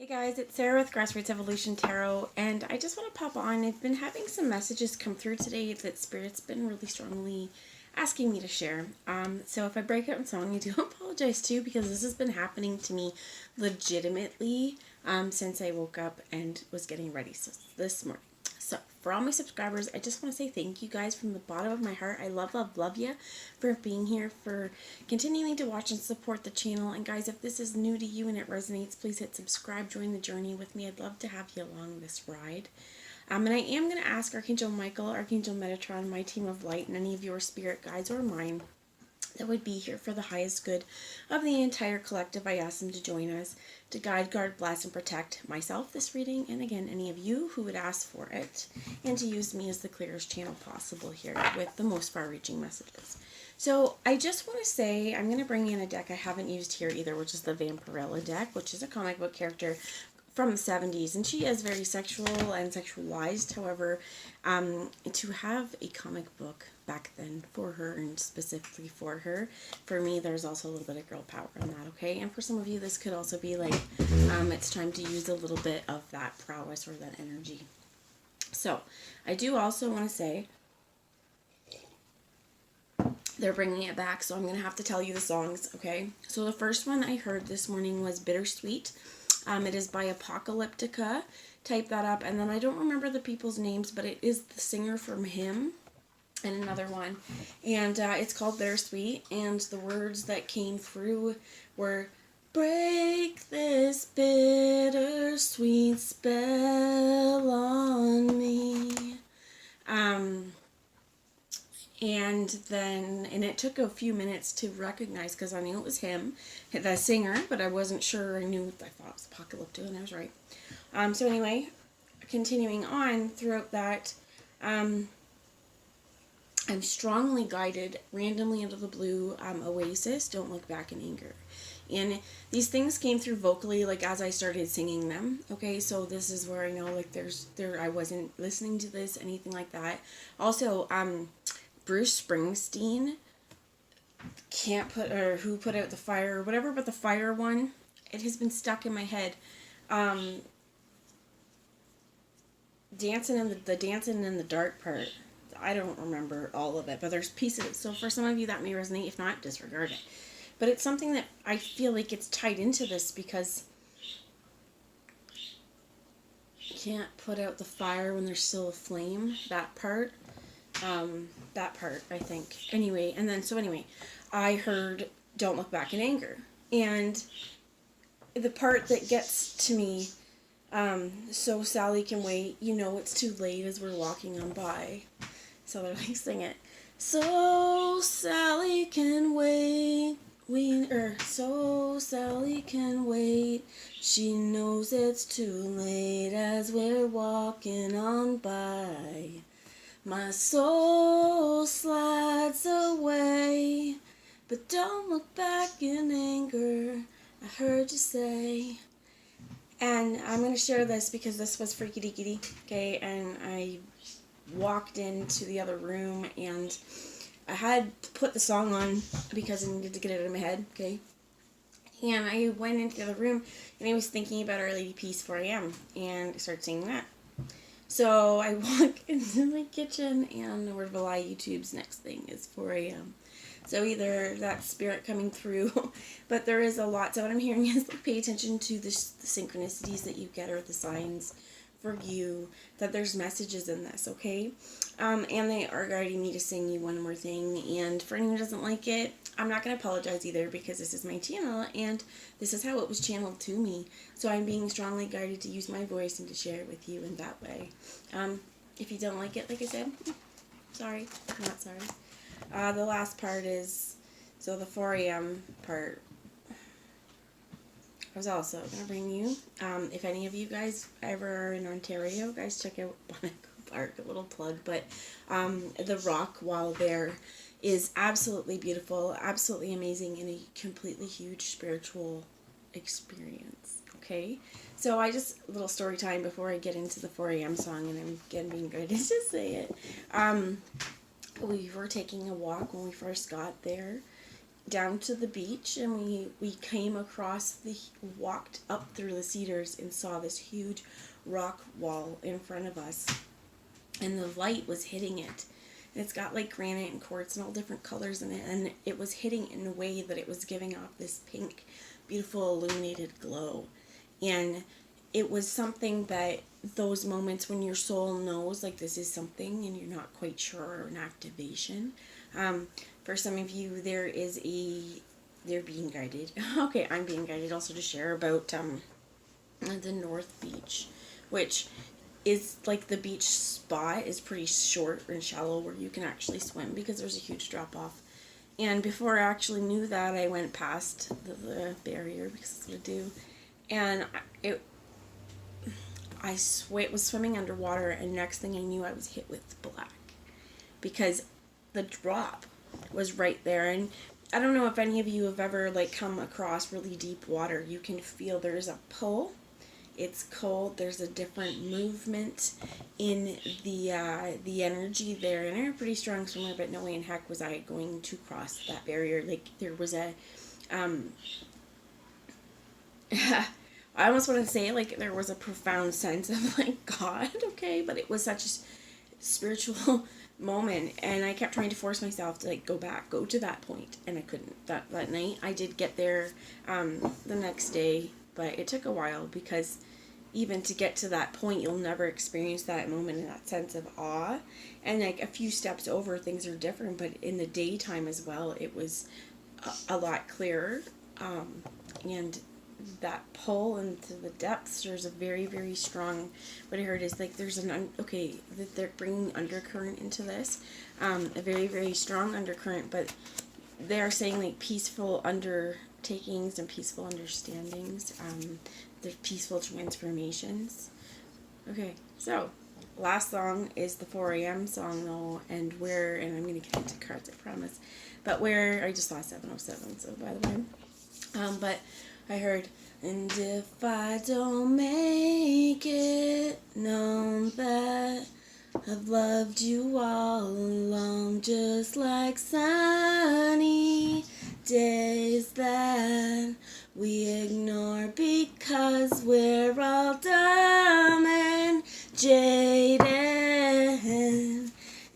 Hey guys, it's Sarah with Grassroots Evolution Tarot, and I just want to pop on. I've been having some messages come through today that Spirit's been really strongly asking me to share. So if I break out in song, I do apologize too, because this has been happening to me legitimately since I woke up and was getting ready this morning. So for all my subscribers, I just want to say thank you guys from the bottom of my heart. I love you for being here, for continuing to watch and support the channel. And guys, if this is new to you and it resonates, please hit subscribe, join the journey with me. I'd love to have you along this ride. And I am going to ask Archangel Michael, Archangel Metatron, my team of light, and any of your spirit guides or mine that would be here for the highest good of the entire collective. I ask them to join us to guide, guard, bless, and protect myself this reading, and again, any of you who would ask for it, and to use me as the clearest channel possible here with the most far-reaching messages. So I just want to say I'm going to bring in a deck I haven't used here either, which is the Vampirella deck, which is a comic book character from the 70s, and she is very sexual and sexualized. However, to have a comic book back then for her, and specifically for her, for me, there's also a little bit of girl power in that, okay? And for some of you, this could also be like, it's time to use a little bit of that prowess or that energy. So, I do also want to say, they're bringing it back, so I'm going to have to tell you the songs, okay? So the first one I heard this morning was Bittersweet. It is by Apocalyptica. Type that up. And then I don't remember the people's names, but it is the singer from him and another one. And it's called Bittersweet. And the words that came through were, break this bittersweet spell on me. And it took a few minutes to recognize, because I knew it was him, the singer, but I wasn't sure. I thought it was Apocalypto, and I was right. So anyway, continuing on throughout that, I'm strongly guided, randomly out of the blue, Oasis, Don't Look Back in Anger. And these things came through vocally, like, as I started singing them, okay? So this is where I know, like, I wasn't listening to this, anything like that. Also, Bruce Springsteen who put out the fire or whatever, but the fire one, it has been stuck in my head. Dancing in the dark part, I don't remember all of it, but there's pieces. So for some of you that may resonate. If not, disregard it. But it's something that I feel like it's tied into this, because you can't put out the fire when there's still a flame. That part, I think. Anyway, I heard Don't Look Back in Anger. And the part that gets to me, so Sally can wait, you know it's too late as we're walking on by. So they're like, sing it. So Sally can wait, so Sally can wait. She knows it's too late as we're walking on by. My soul slides away, but don't look back in anger, I heard you say. And I'm going to share this because this was freaky deaky, okay? And I walked into the other room and I had to put the song on because I needed to get it out of my head, okay? And I went into the other room and I was thinking about Our Lady Peace 4 a.m. and I started singing that. So I walk into my kitchen and word of a lie, YouTube's next thing is 4 a.m. So either that's spirit coming through, but there is a lot. So what I'm hearing is, like, pay attention to the synchronicities that you get, or the signs for you, that there's messages in this, okay? And they are guiding me to sing you one more thing. And for anyone who doesn't like it, I'm not going to apologize either, because this is my channel and this is how it was channeled to me. So I'm being strongly guided to use my voice and to share it with you in that way. If you don't like it, like I said, sorry, not sorry. The last part is, so the 4 a.m. part, I was also going to bring you, if any of you guys ever are in Ontario, guys, check out Bonnet Park, a little plug, but the rock while there is absolutely beautiful, absolutely amazing, and a completely huge spiritual experience, okay? So a little story time before I get into the 4 a.m. song, and I'm again being good to just say it. We were taking a walk when we first got there, down to the beach, and we came across walked up through the cedars and saw this huge rock wall in front of us, and the light was hitting it. And it's got like granite and quartz and all different colors in it, and it was hitting in a way that it was giving off this pink, beautiful illuminated glow. And it was something that those moments when your soul knows like this is something and you're not quite sure, or an activation. For some of you, they're being guided. Okay, I'm being guided also to share about the North Beach, which is like the beach spot is pretty short and shallow where you can actually swim because there's a huge drop off. And before I actually knew that, I went past the barrier because that's what I do, and I was swimming underwater, and next thing I knew I was hit with black because the drop was right there. And I don't know if any of you have ever like come across really deep water. You can feel there's a pull. It's cold. There's a different movement in the energy there, and I'm a pretty strong swimmer, but no way in heck was I going to cross that barrier. Like there was a I almost want to say like there was a profound sense of like God, okay, but it was such a spiritual moment, and I kept trying to force myself to like go to that point, and I couldn't. That night I did get there the next day, but it took a while because even to get to that point, you'll never experience that moment and that sense of awe. And like a few steps over, things are different, but in the daytime as well, it was a lot clearer. And that pull into the depths, there's a very, very strong, what I heard is like there's that they're bringing undercurrent into this, a very, very strong undercurrent, but they're saying like peaceful undertakings and peaceful understandings, the peaceful transformations. Okay, so last song is the 4 a.m. song though, and I'm going to get into cards, I promise, but where, I just saw 707, so by the way, but I heard, and if I don't make it known that I've loved you all along, just like sunny days that we ignore because we're all dumb and jaded,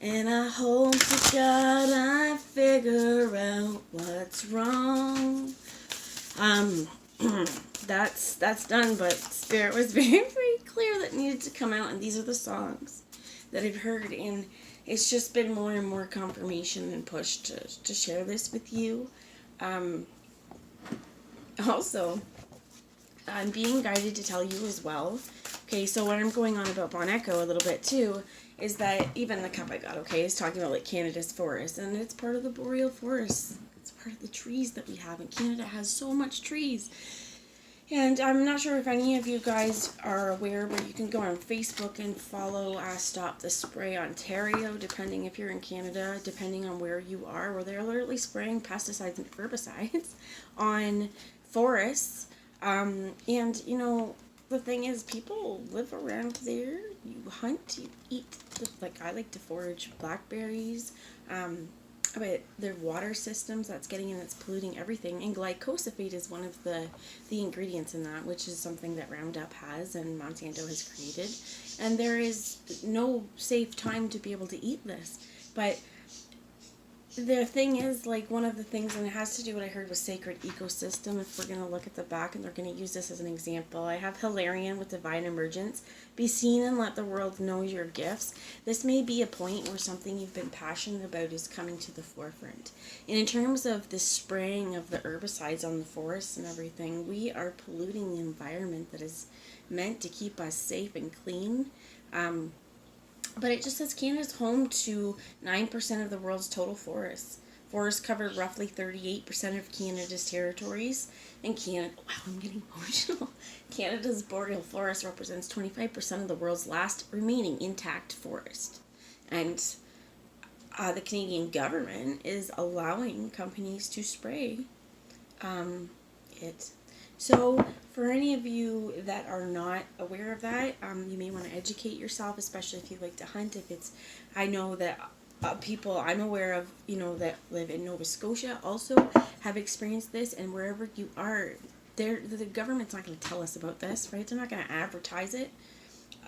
and I hope to God I figure out what's wrong. That's done, but Spirit was very, very clear that needed to come out, and these are the songs that I've heard, and it's just been more and more confirmation and push to share this with you. Also, I'm being guided to tell you as well. Okay, so what I'm going on about Bon Echo a little bit too is that even the cup I got, okay, is talking about like Canada's forest, and it's part of the boreal forest. It's part of the trees that we have, and Canada has so much trees. And I'm not sure if any of you guys are aware, but you can go on Facebook and follow Stop the Spray Ontario, depending if you're in Canada, depending on where you are, where they're literally spraying pesticides and herbicides on forests. And, you know, the thing is, people live around there, you hunt, you eat, like I like to forage blackberries, but their water systems that's getting in, that's polluting everything, and glyphosate is one of the ingredients in that, which is something that Roundup has and Monsanto has created, and there is no safe time to be able to eat this. But the thing is, like, one of the things, and it has to do what I heard with sacred ecosystem, if we're going to look at the back, and they're going to use this as an example. I have Hilarion with Divine Emergence. Be seen and let the world know your gifts. This may be a point where something you've been passionate about is coming to the forefront. And in terms of the spraying of the herbicides on the forests and everything, we are polluting the environment that is meant to keep us safe and clean. But it just says Canada's home to 9% of the world's total forests. Forests cover roughly 38% of Canada's territories. And Canada, wow, I'm getting emotional. Canada's boreal forest represents 25% of the world's last remaining intact forest. And the Canadian government is allowing companies to spray it. So for any of you that are not aware of that, you may want to educate yourself, especially if you like to hunt. I know that people I'm aware of, that live in Nova Scotia also have experienced this, and wherever you are, the government's not going to tell us about this, right? They're not going to advertise it.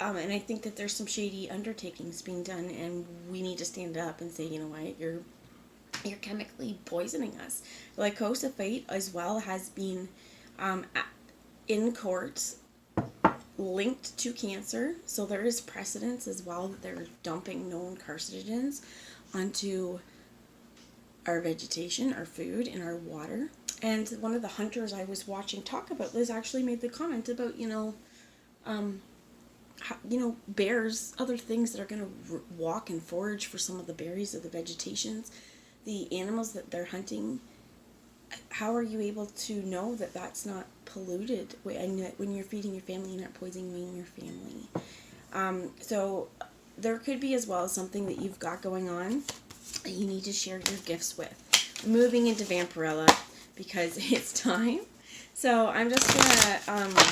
And I think that there's some shady undertakings being done, and we need to stand up and say, you know what, you're chemically poisoning us. Glyphosate as well has been in court linked to cancer, so there is precedence as well that they're dumping known carcinogens onto our vegetation, our food, and our water. And one of the hunters I was watching talk about this actually made the comment about, bears, other things that are going to walk and forage for some of the berries of the vegetations, the animals that they're hunting. How are you able to know that that's not polluted when you're feeding your family, you're not poisoning your family? So there could be as well something that you've got going on that you need to share your gifts with. Moving into Vampirella because it's time. So I'm just going to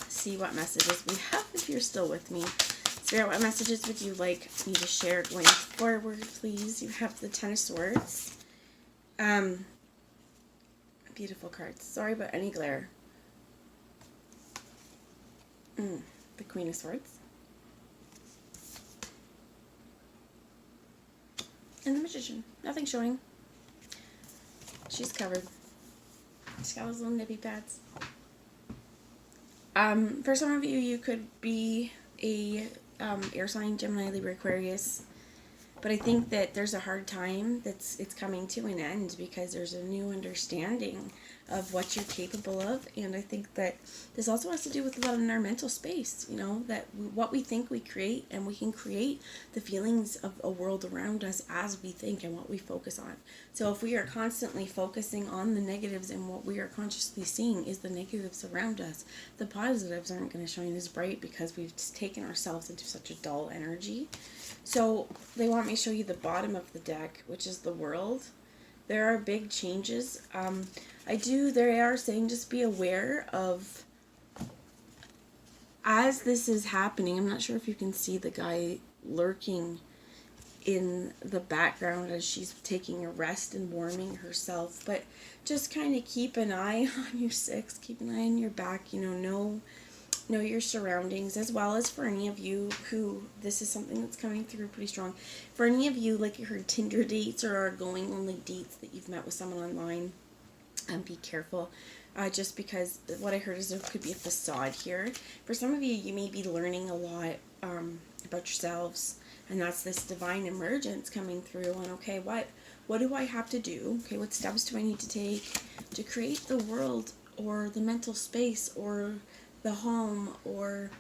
see what messages we have if you're still with me. Spirit, what messages would you like me to share going forward, please? You have the Ten of Swords. Beautiful cards. Sorry about any glare. The Queen of Swords. And the Magician. Nothing showing. She's covered. She's got those little nippy pads. For some of you, you could be a air sign, Gemini, Libra, Aquarius. But I think that there's a hard time it's coming to an end because there's a new understanding of what you're capable of. And I think that this also has to do with a lot in our mental space, that what we think we create, and we can create the feelings of a world around us as we think and what we focus on. So if we are constantly focusing on the negatives, and what we are consciously seeing is the negatives around us, the positives aren't going to shine as bright because we've just taken ourselves into such a dull energy. So they want me to show you the bottom of the deck, which is the World. There are big changes. They are saying just be aware of, as this is happening, I'm not sure if you can see the guy lurking in the background as she's taking a rest and warming herself, but just kind of keep an eye on your six, keep an eye on your back, know your surroundings, as well as for any of you who, this is something that's coming through pretty strong. For any of you, like you heard Tinder dates or are going only dates that you've met with someone online, be careful. Just because what I heard is there could be a facade here. For some of you, you may be learning a lot about yourselves, and that's this divine emergence coming through. And okay, what do I have to do? Okay, what steps do I need to take to create the world or the mental space or the home, or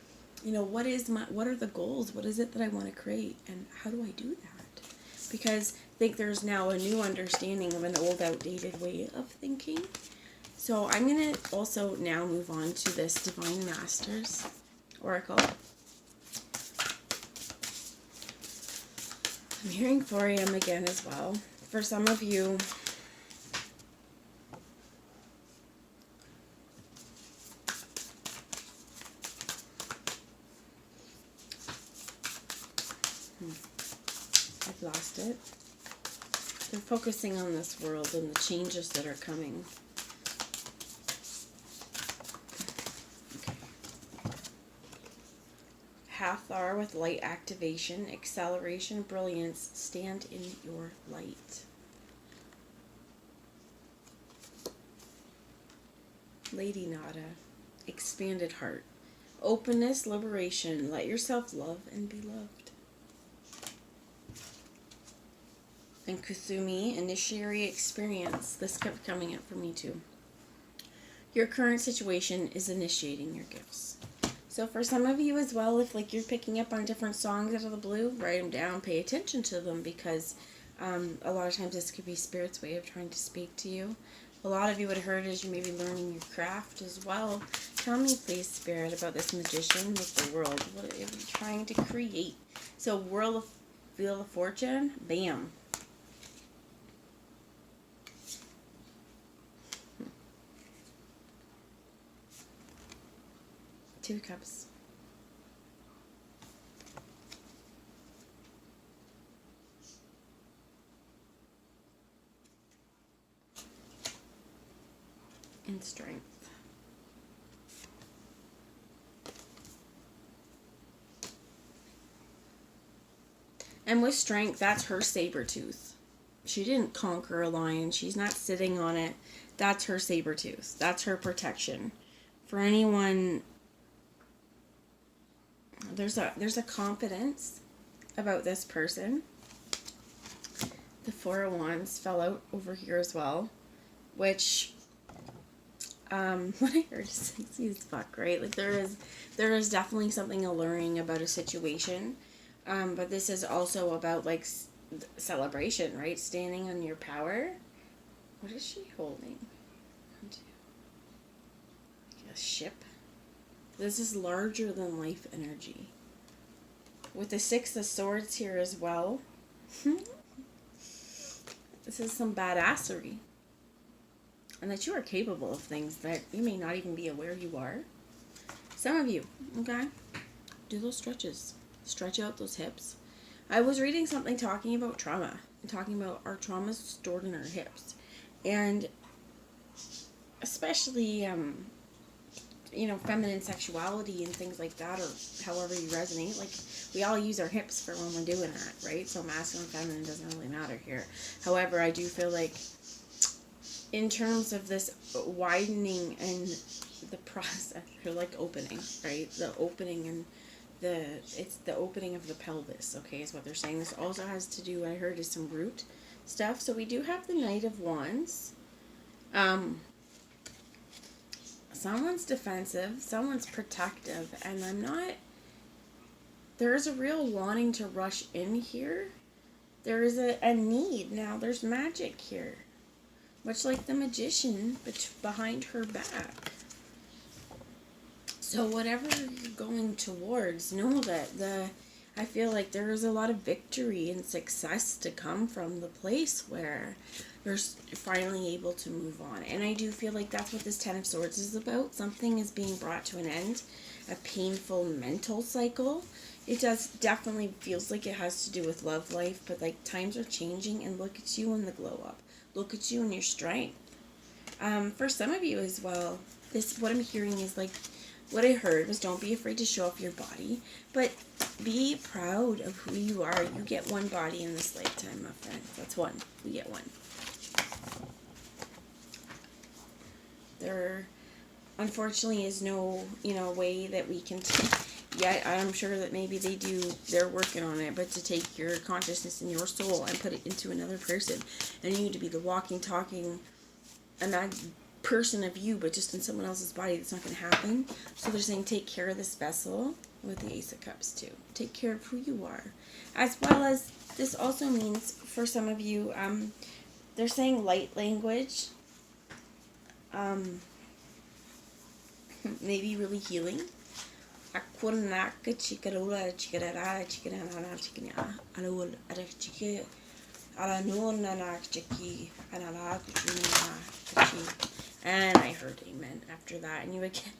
what are the goals? What is it that I want to create, and how do I do that? Because I think there's now a new understanding of an old, outdated way of thinking. So I'm going to also now move on to this Divine Masters Oracle. I'm hearing 4 a.m. again as well. For some of you, I've lost it. They're focusing on this world and the changes that are coming. Okay. Hathor with light activation, acceleration, brilliance. Stand in your light. Lady Nada, expanded heart. Openness, liberation. Let yourself love and be loved. And Kusumi, initiatory experience. This kept coming up for me too. Your current situation is initiating your gifts. So for some of you as well, if you're picking up on different songs out of the blue, write them down, pay attention to them, because a lot of times this could be Spirit's way of trying to speak to you. A lot of you would have heard as you may be learning your craft as well. Tell me, please, Spirit, about this magician with the world. What are you trying to create? So Wheel of Fortune, bam. Two Cups. and strength. And with strength, that's her saber tooth. She didn't conquer a lion. She's not sitting on it. That's her saber tooth. That's her protection. For anyone, there's a confidence about this person. The Four of Wands fell out over here as well, which what I heard is sexy as fuck, right? Like there is definitely something alluring about a situation, but this is also about like celebration, right? Standing on your power. What is she holding? A ship. This is larger than life energy. With the Six of Swords here as well. This is some badassery. And that you are capable of things that you may not even be aware you are. Some of you, okay? Do those stretches. Stretch out those hips. I was reading something talking about trauma. And talking about our traumas stored in our hips. And especially, you know, feminine sexuality and things like that, or however you resonate. Like, we all use our hips for when we're doing that, right? So masculine, feminine doesn't really matter here. However, I do feel like in terms of this widening and the process, or like opening, right? The opening and it's the opening of the pelvis, okay, is what they're saying. This also has to do, I heard, is some root stuff. So we do have the Knight of Wands. Someone's defensive, someone's protective, and there is a real wanting to rush in here. There is a need. Now, there's magic here. Much like the magician behind her back. So whatever you're going towards, know that I feel like there is a lot of victory and success to come from the place where you're finally able to move on. And I do feel like that's what this Ten of Swords is about. Something is being brought to an end. A painful mental cycle. It definitely feels like it has to do with love life, but like times are changing, and look at you in the glow up. Look at you in your strength. For some of you as well, what I'm hearing is like, what I heard was don't be afraid to show off your body, but be proud of who you are. You get one body in this lifetime, my friend. That's one. We get one. There, unfortunately, is no, way that we can yet. I'm sure that maybe they're working on it, but to take your consciousness and your soul and put it into another person, and you to be the walking, talking, person of you, but just in someone else's body, that's not going to happen. So they're saying take care of this vessel with the Ace of Cups too. Take care of who you are. As well as, this also means for some of you, they're saying light language, maybe really healing. And I heard amen after that. And you again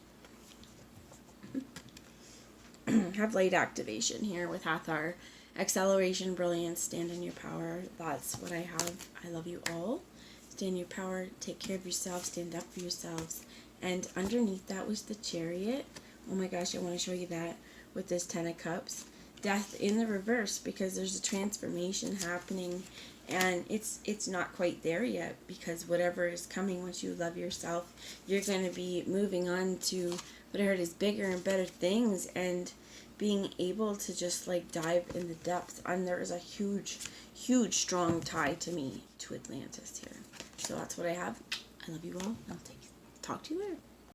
have light activation here with Hathor. Acceleration, brilliance, stand in your power. That's what I have. I love you all. Stand in your power. Take care of yourself. Stand up for yourselves. And underneath that was the Chariot. Oh my gosh, I want to show you that with this Ten of Cups. Death in the reverse, because there's a transformation happening. And it's not quite there yet, because whatever is coming once you love yourself, you're going to be moving on to what I heard is bigger and better things, and being able to just like dive in the depths. And there is a huge, huge, strong tie to me to Atlantis here. So that's what I have. I love you all. I'll talk to you later.